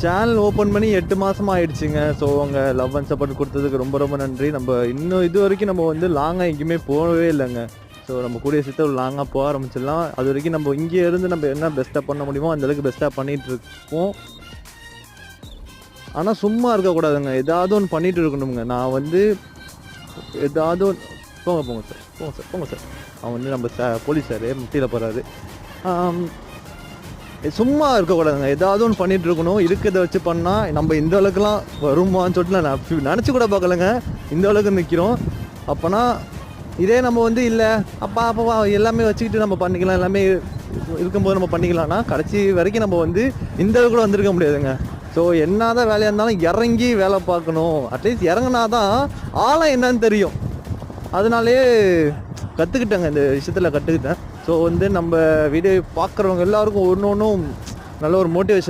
Channel open பண்ணி 8 மாதமாக ஆயிடுச்சுங்க. ஸோ உங்கள் லவ் அண்ட் சப்போர்ட் கொடுத்ததுக்கு ரொம்ப ரொம்ப நன்றி. நம்ம இன்னும் இது வரைக்கும் நம்ம வந்து லாங்காக எங்கேயுமே போகவே இல்லைங்க. ஸோ நம்ம கூடிய சீக்கிரம் லாங்காக போக ஆரம்பிச்சிடலாம். அது வரைக்கும் நம்ம இங்கே இருந்து நம்ம என்ன பெஸ்ட்டாக பண்ண முடியுமோ அந்தளவுக்கு பெஸ்ட்டாக பண்ணிகிட்டு இருக்கோம். ஆனால் சும்மா இருக்கக்கூடாதுங்க, ஏதாவது ஒன்று பண்ணிகிட்டு இருக்கணுங்க. நான் வந்து ஏதாவது ஒன்று போங்க சார். அவன் வந்து நம்ம போலீஸ் சார் முட்டியில் போகிறாரு. சும்மா இருக்கக்கூடாதுங்க, ஏதாவது ஒன்று பண்ணிகிட்டு இருக்கணும். இருக்கிறத வச்சு பண்ணால் நம்ம இந்த அளவுக்குலாம் வருமானு சொல்லிட்டு நான் நினச்சி கூட பார்க்கலங்க. இந்த அளவுக்கு நிற்கிறோம். அப்போனா இதே நம்ம வந்து இல்லை அப்பா எல்லாமே வச்சுக்கிட்டு நம்ம பண்ணிக்கலாம், எல்லாமே இருக்கும்போது நம்ம பண்ணிக்கலாம்னா கடைசி வரைக்கும் நம்ம வந்து இந்த அளவுக்கு கூட வந்திருக்க முடியாதுங்க. ஸோ என்ன தான் வேலையாக இருந்தாலும் இறங்கி வேலை பார்க்கணும். அட்லீஸ்ட் இறங்கினா தான் ஆழம் என்னன்னு தெரியும். அதனாலே கற்றுக்கிட்டேங்க, இந்த விஷயத்தில் கற்றுக்கிட்டேன். ஸோ வந்து நம்ம வீடியோ பார்க்குறவங்க எல்லாருக்கும் ஒன்று ஒன்றும் நல்ல ஒரு மோட்டிவேஷன்